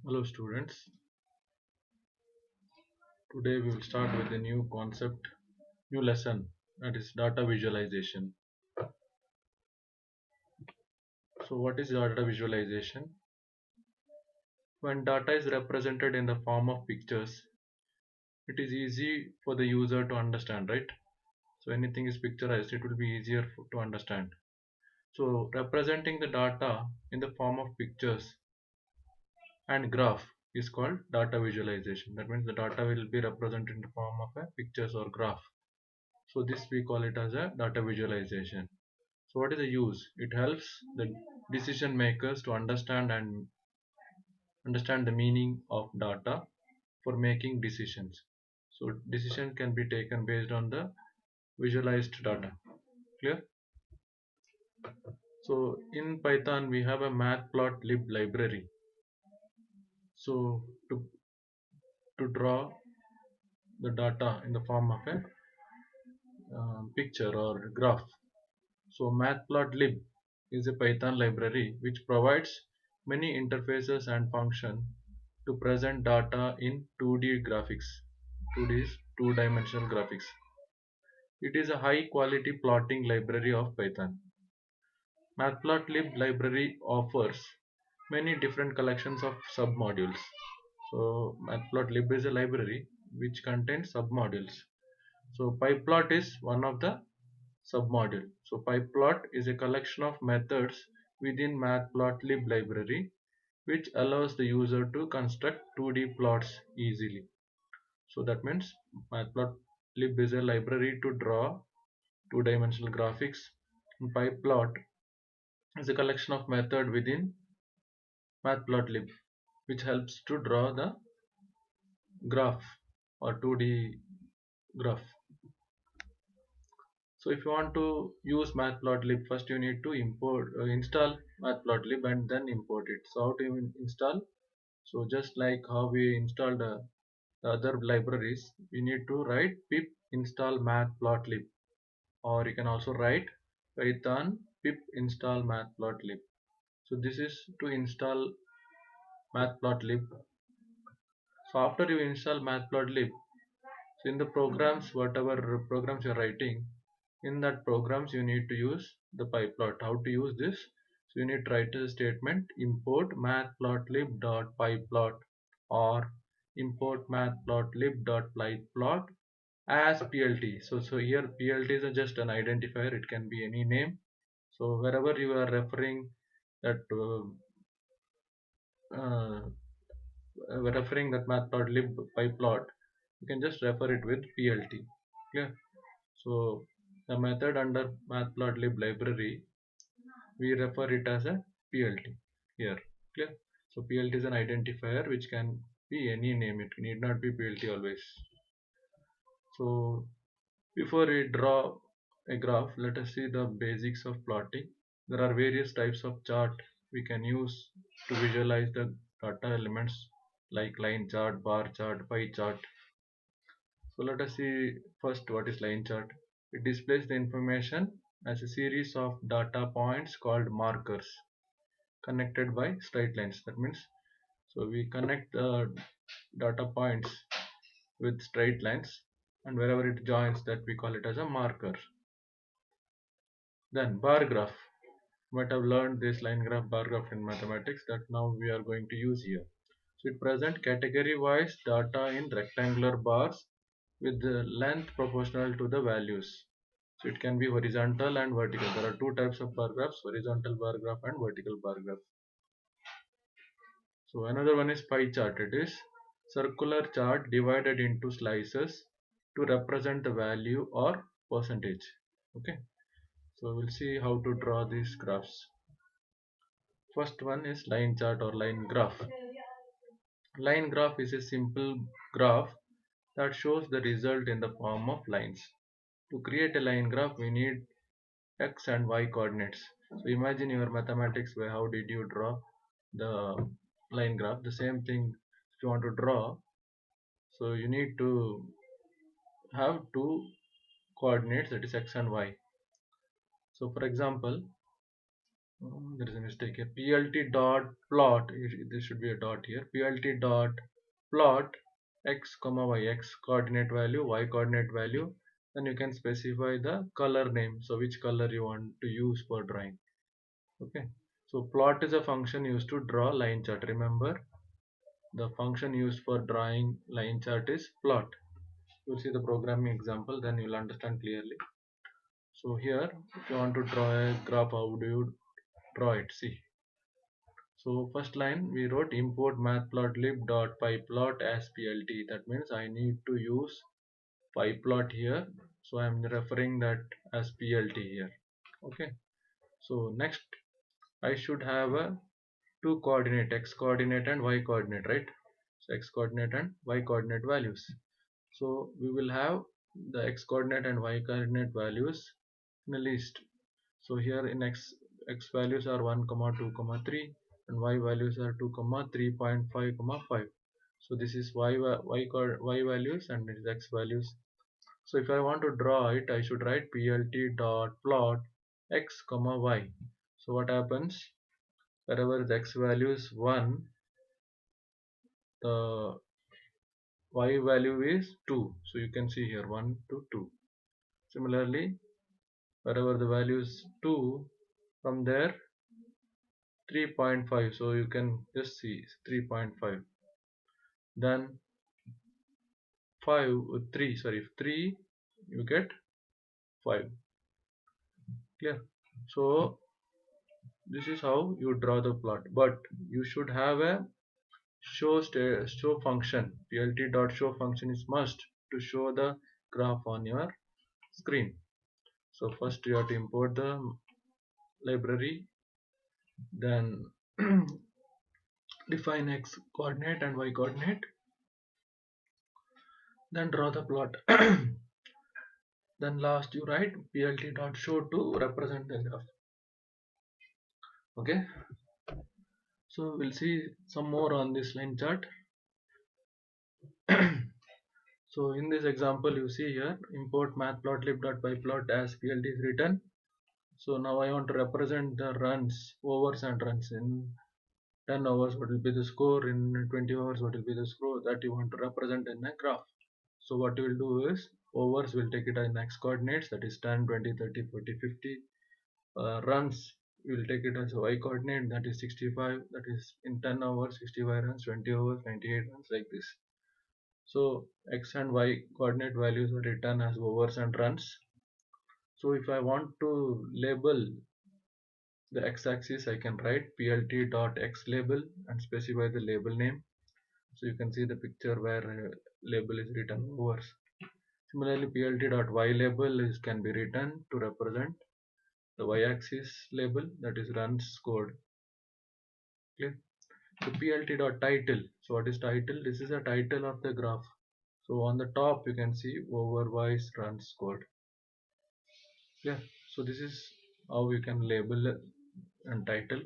Hello students, today we will start with a new concept, new lesson, that is data visualization. So what is data visualization? When data is represented in the form of pictures, it is easy for the user to understand, right? So anything is picturized, it will be easier to understand. So representing the data in the form of pictures and graph is called data visualization. That means the data will be represented in the form of a pictures or graph. So this we call it as a data visualization. So what is the use? It helps the decision makers to understand the meaning of data for making decisions. So decision can be taken based on the visualized data. Clear? So in Python we have a matplotlib library. So to draw the data in the form of a picture or graph. So matplotlib is a Python library which provides many interfaces and functions to present data in 2D graphics. 2D is two-dimensional graphics. It is a high-quality plotting library of Python. Matplotlib library offers many different collections of submodules. So Matplotlib is a library which contains submodules. So PyPlot is one of the submodule. So PyPlot is a collection of methods within Matplotlib library which allows the user to construct 2D plots easily. So that means Matplotlib is a library to draw two-dimensional graphics. And PyPlot is a collection of method within Matplotlib which helps to draw the graph or 2D graph. So if you want to use Matplotlib, first you need to install Matplotlib and then import it. So how to install? So just like how we installed the other libraries, we need to write pip install Matplotlib, or you can also write Python pip install Matplotlib. So this is to install Matplotlib. So after you install Matplotlib, so in the programs, whatever programs you're writing, in that programs you need to use the pyplot. How to use this? So you need to write a statement import matplotlib.pyplot or import matplotlib.pyplot as plt. So here plt is just an identifier. It can be any name. So wherever you are referring that referring that matplotlib pyplot, you can just refer it with plt. Yeah. So the method under matplotlib library, we refer it as a PLT here. Clear? So PLT is an identifier which can be any name. It need not be PLT always. So before we draw a graph, let us see the basics of plotting. There are various types of chart we can use to visualize the data elements like line chart, bar chart, pie chart. So let us see first what is line chart. It displays the information as a series of data points called markers connected by straight lines. That means so we connect the data points with straight lines, and wherever it joins, that we call it as a marker. Then bar graph. You might have learned this line graph, bar graph in mathematics that now we are going to use here. So it presents category wise data in rectangular bars with the length proportional to the values. So it can be horizontal and vertical. There are two types of bar graphs, horizontal bar graph and vertical bar graph. So another one is pie chart. It is circular chart divided into slices to represent the value or percentage. Okay. So we'll see how to draw these graphs. First one is line chart or line graph. Line graph is a simple graph that shows the result in the form of lines. To create a line graph, we need x and y coordinates. So imagine your mathematics where how did you draw the line graph. The same thing if you want to draw. So you need to have two coordinates, that is x and y. So for example, There is a mistake here. PLT dot plot. This should be a dot here. PLT dot plot x comma y, x coordinate value, y coordinate value. Then you can specify the color name. So which color you want to use for drawing. Okay. So plot is a function used to draw line chart. Remember, the function used for drawing line chart is plot. You'll see the programming example, then you'll understand clearly. So here, if you want to draw a graph, how do you draw it? See. So first line we wrote import matplotlib.pyplot as plt. That means I need to use pyplot here. So I'm referring that as plt here. Okay. So next I should have a two coordinate, x coordinate and y coordinate, right? So x coordinate and y coordinate values. So we will have the x coordinate and y coordinate values in a list. So here in x values are 1 comma 2 comma 3 and y values are 2 comma 3.5 comma 5. So this is y values and this is x values. So if I want to draw it, I should write plt dot plot x comma y. So what happens, wherever the x value is 1, the y value is 2. So you can see here 1 to 2. Similarly, wherever the value is 2, from there 3.5. So you can just see 3.5. Then 3, you get 5. Clear? So this is how you draw the plot. But you should have a show function. Plt.show function is must to show the graph on your screen. So first you have to import the library, then define x coordinate and y coordinate, then draw the plot. Then last you write plt.show to represent the graph. Okay, so we'll see some more on this line chart. So in this example you see here import matplotlib.pyplot as plt is written. So now I want to represent the runs, overs and runs. In 10 hours what will be the score, in 20 hours what will be the score, that you want to represent in a graph. So what you will do is overs will take it in x coordinates, that is 10, 20, 30, 40, 50. Runs we will take it as a y coordinate, that is 65, that is in 10 hours 65 runs, 20 hours 98 runs, like this. So x and y coordinate values are written as overs and runs. So if I want to label the x-axis, I can write plt.x label and specify the label name. So you can see the picture where label is written overs. Similarly, plt.y label can be written to represent the y-axis label, that is runs scored. Clear? The plt.title. So what is title? This is a title of the graph. So on the top you can see overwise runs scored. Yeah. So this is how you can label and title.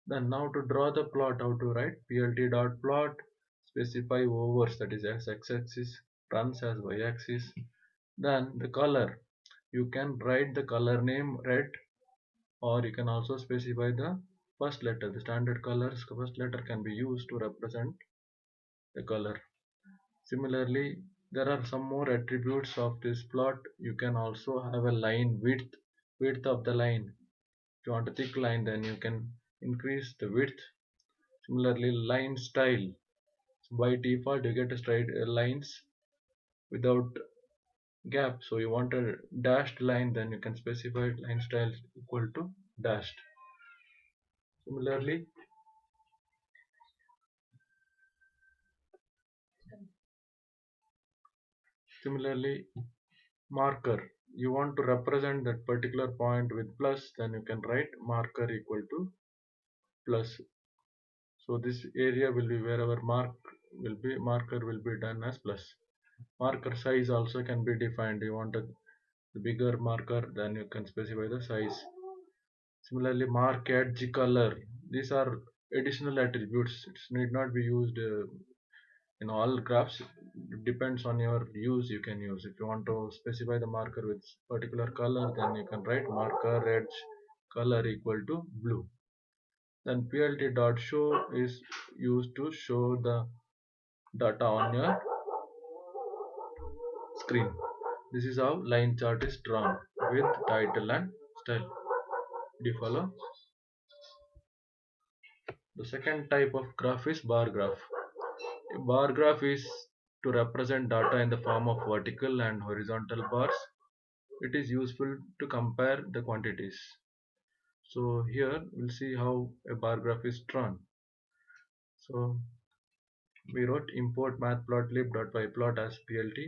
Then now to draw the plot, how to write plt.plot, specify overs, that is as x-axis, runs as y-axis. Then the color, you can write the color name red, or you can also specify the first letter. The standard colors first letter can be used to represent the color. Similarly, there are some more attributes of this plot. You can also have a line width of the line. If you want a thick line, then you can increase the width. Similarly, line style. So by default, you get a straight lines without gap. So you want a dashed line, then you can specify line style equal to dashed. Similarly, marker. You want to represent that particular point with plus, then you can write marker equal to plus. So this area will be wherever marker will be done as plus. Marker size also can be defined. You want a bigger marker, then you can specify the size. Similarly, mark edge color. These are additional attributes. It need not be used in all graphs. It depends on your use. You can use. If you want to specify the marker with particular color, then you can write marker edge color equal to blue. Then plt dot show is used to show the data on your screen. This is how line chart is drawn with title and style. Do you follow? The second type of graph is bar graph. A bar graph is to represent data in the form of vertical and horizontal bars. It is useful to compare the quantities. So here we'll see how a bar graph is drawn. So we wrote import matplotlib.pyplot as plt.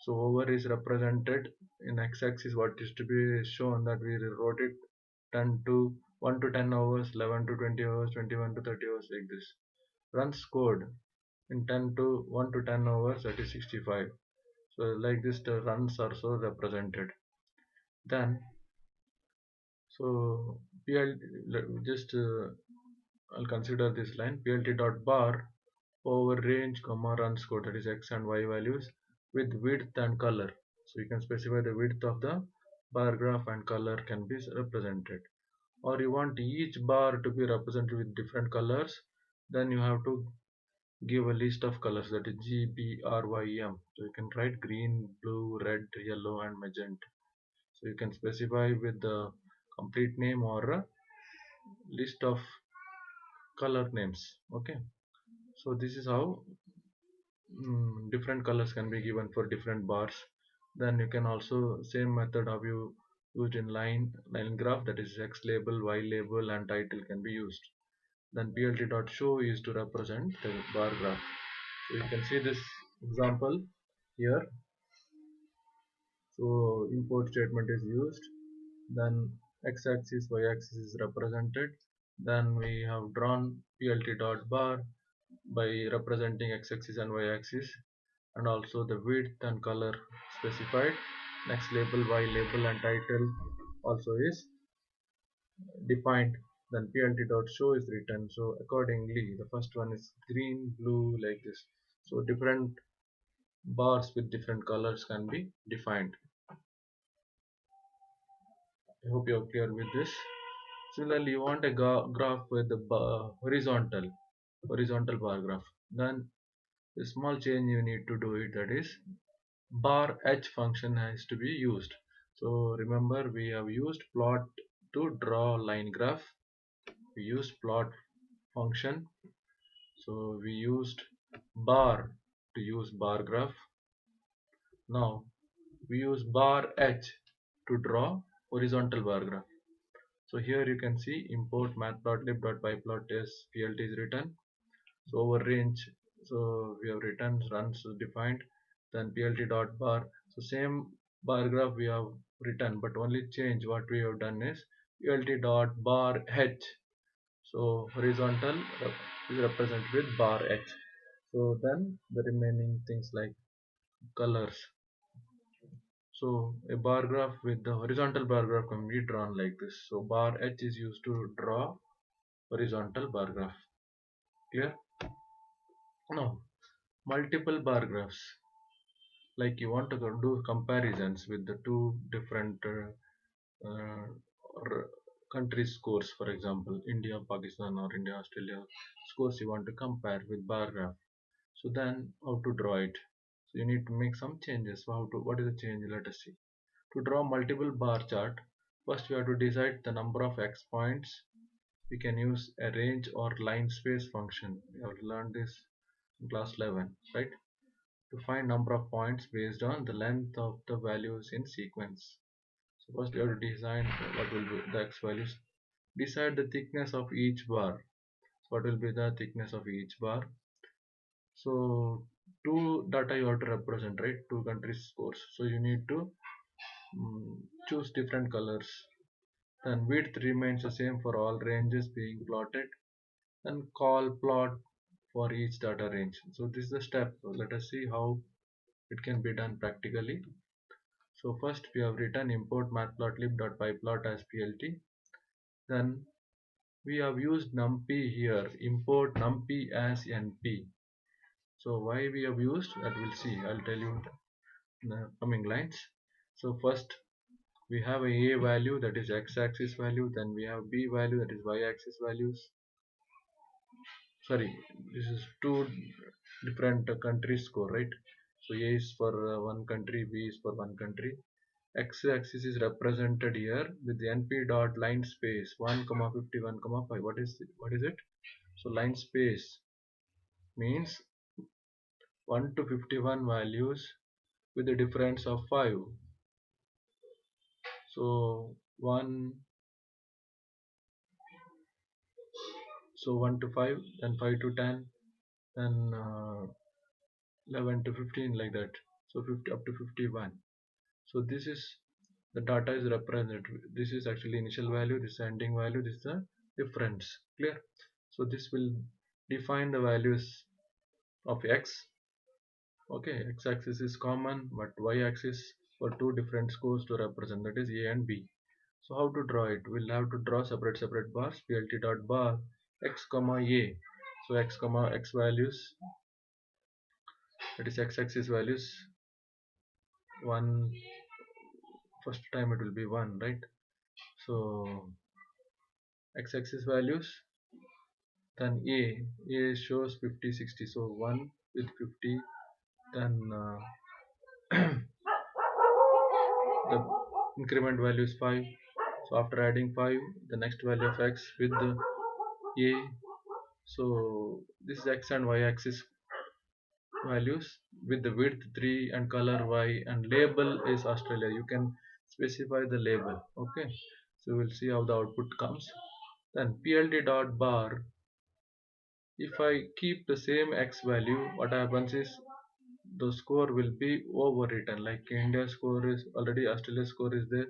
So over is represented in x-axis what is to be shown, that we wrote it 10 to 1 to 10 hours, 11 to 20 hours, 21 to 30 hours, like this. Runs code in 10 to 1 to 10 hours, that is 65. So like this the runs are so represented. Then so pl just I'll consider this line plt dot bar over range comma runs code, that is x and y values with width and color. So you can specify the width of the bar graph and color can be represented. Or you want each bar to be represented with different colors, then you have to give a list of colors, that is GBRYM. So you can write green, blue, red, yellow and magenta. So you can specify with the complete name or a list of color names. Okay, so this is how different colors can be given for different bars. Then you can also same method have you used in line graph, that is x label, y label and title can be used. Then plt.show is to represent the bar graph. So you can see this example here. So import statement is used, then x-axis, y-axis is represented. Then we have drawn plt.bar by representing x-axis and y-axis, and also the width and color specified. Next label, y label and title also is defined. Then plt.show is written. So accordingly, the first one is green, blue, like this. So different bars with different colors can be defined. I hope you are clear with this. Similarly, you want a graph with the horizontal bar graph. Then a small change you need to do it, that is bar h function has to be used. So remember we have used plot to draw line graph. We used plot function. So we used bar to use bar graph. Now we use bar h to draw horizontal bar graph. So here you can see import matplotlib.pyplot as plt is written. So over range, so we have written runs defined. Then plt dot bar. So same bar graph we have written, but only change what we have done is plt dot bar h. So horizontal is represented with bar h. So then the remaining things like colors. So a bar graph with the horizontal bar graph can be drawn like this. So bar h is used to draw horizontal bar graph. Clear? Now multiple bar graphs. Like you want to do comparisons with the two different countries scores, for example India Pakistan or India Australia scores, you want to compare with bar graph. So then how to draw it? So you need to make some changes. So what is the change? Let us see. To draw multiple bar chart, first we have to decide the number of x points. We can use a range or line space function. We have learned this in class 11, right? To find number of points based on the length of the values in sequence. So first you have to design what will be the x values. Decide the thickness of each bar. So what will be the thickness of each bar? So two data you have to represent, right? Two countries scores. So you need to choose different colors. Then width remains the same for all ranges being plotted. Then call plot for each data range. So this is the step. So let us see how it can be done practically. So first we have written import matplotlib.pyplot as plt. Then we have used numpy here. Import numpy as np. So why we have used that we'll see. I'll tell you in the coming lines. So first we have a value, that is x-axis value, then we have b value, that is y-axis values. Sorry, this is two different countries score, right? So a is for one country, b is for one country. X-axis is represented here with the np dot line space 1 comma 51 comma 5. What is it? So line space means 1 to 51 values with a difference of 5. So 1, so 1 to 5, then 5 to 10, then 11 to 15, like that. So 50 up to 51. So this is the data is represented. This is actually initial value, this is ending value, this is the difference. Clear? So this will define the values of x. Okay, x-axis is common, but y-axis for two different scores to represent, that is a and b. So how to draw it? We'll have to draw separate bars. Plt dot bar x comma a. So x comma x values, that is x-axis values. One, first time it will be 1, right? So x-axis values, then a shows 50 60, so 1 with 50, then the increment value is 5. So after adding 5, the next value of x with the a. So this is x and y axis values with the width 3 and color y, and label is Australia. You can specify the label. Okay, so we'll see how the output comes. Then plt dot bar, if I keep the same x value, what happens is the score will be overwritten. Like India score is already, Australia score is there,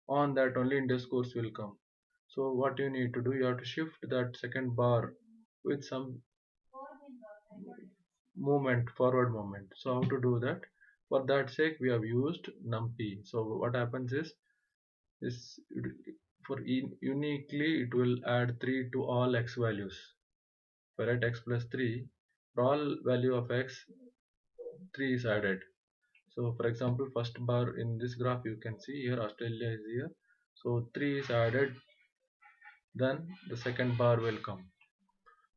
on that only India scores will come. So what you need to do, you have to shift that second bar with some movement, forward movement. So how to do that? For that sake we have used numpy. So what happens is for uniquely it will add 3 to all x values. For at x plus 3, for all value of x, 3 is added. So for example, first bar in this graph, you can see here Australia is here, so 3 is added, then the second bar will come.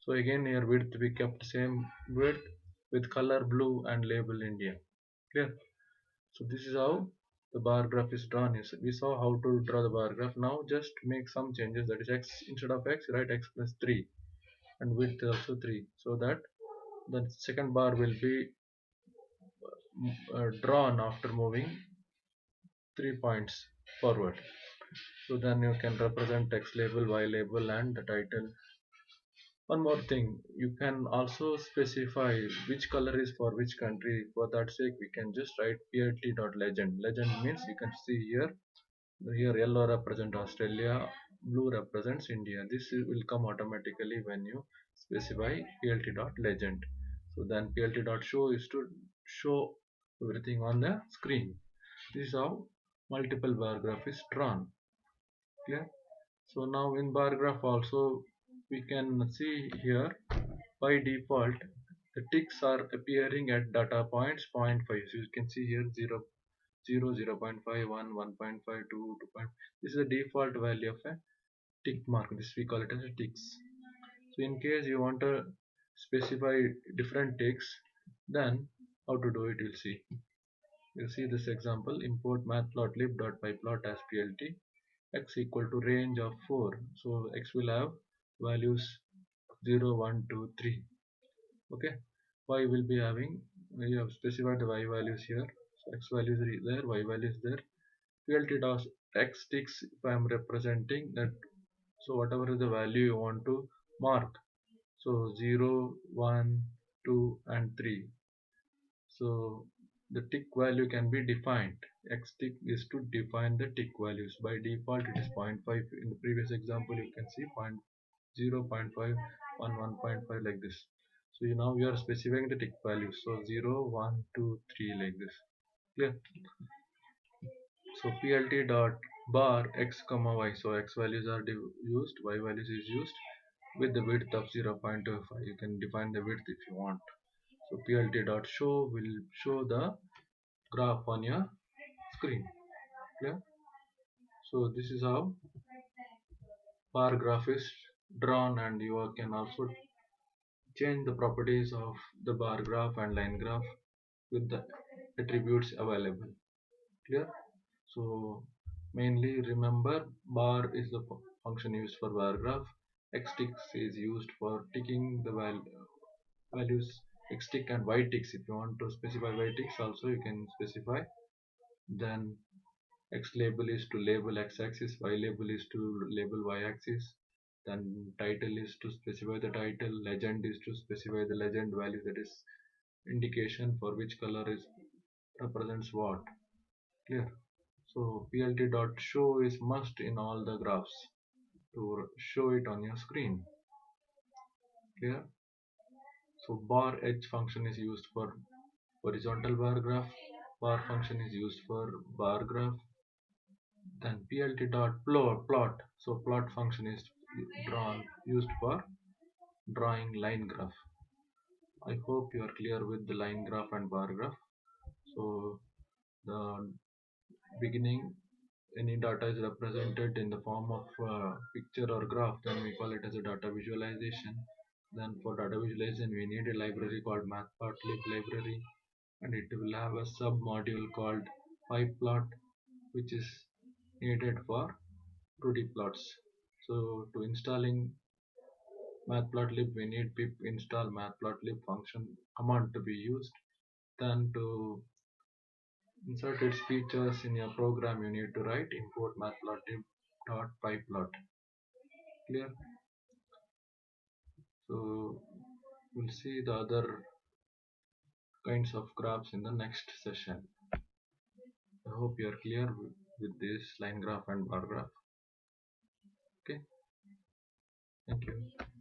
So again here width we kept same width with color blue and label India. Clear? So this is how the bar graph is drawn. We saw how to draw the bar graph. Now just make some changes, that is x, instead of x write x plus 3 and width also 3, so that the second bar will be drawn after moving 3 points forward. So then you can represent text label, y label, and the title. One more thing, you can also specify which color is for which country. For that sake, we can just write plt.legend. Legend means you can see here, yellow represents Australia, blue represents India. This will come automatically when you specify plt.legend. So then plt.show is to show everything on the screen. This is how multiple bar graph is drawn. Clear? So now in bar graph also we can see here, by default the ticks are appearing at data points 0.5. So you can see here 0, 0, 0.5, 1, 1.5, 2, 2. This is the default value of a tick mark. This we call it as a ticks. So in case you want to specify different ticks, then how to do it, you'll see. You'll see this example: import matplotlib.pyplot as plt, x equal to range of 4. So x will have values 0, 1, 2, 3. Okay, y will be having, we have specified the y values here. So x values are there, y value is there. Plt dot x ticks, if I am representing that, so whatever is the value you want to mark, so 0, 1, 2, and 3. So the tick value can be defined. X tick is to define the tick values. By default it is 0.5. In the previous example you can see 0.0, 0.5, 1, 1.5, like this. So now you are specifying the tick values. So 0, 1, 2, 3, like this. Clear? So plt dot bar x comma y. So x values are used, y values is used with the width of 0.25. You can define the width if you want. So plt dot show will show the graph on your screen. Yeah. So this is how bar graph is drawn, and you can also change the properties of the bar graph and line graph with the attributes available. Clear? So mainly remember, bar is the function used for bar graph. Xticks is used for ticking the values. Xtick and yticks, if you want to specify yticks also you can specify. Then X label is to label x-axis, Y label is to label y-axis. Then title is to specify the title, legend is to specify the legend value, that is indication for which color is represents what. Clear? So plt dot show is must in all the graphs to show it on your screen. Clear? So bar h function is used for horizontal bar graph, bar function is used for bar graph. Then plt dot plot. So plot function is used for drawing line graph. I hope you are clear with the line graph and bar graph. So the beginning, any data is represented in the form of picture or graph, then we call it as a data visualization. Then for data visualization we need a library called matplotlib library, and it will have a sub module called pyplot, which is needed for 2D plots. So to installing matplotlib we need pip install matplotlib function command to be used. Then to insert its features in your program you need to write import matplotlib.pyplot. Clear? So we'll see the other kinds of graphs in the next session. I hope you are clear with this line graph and bar graph. Okay, thank you.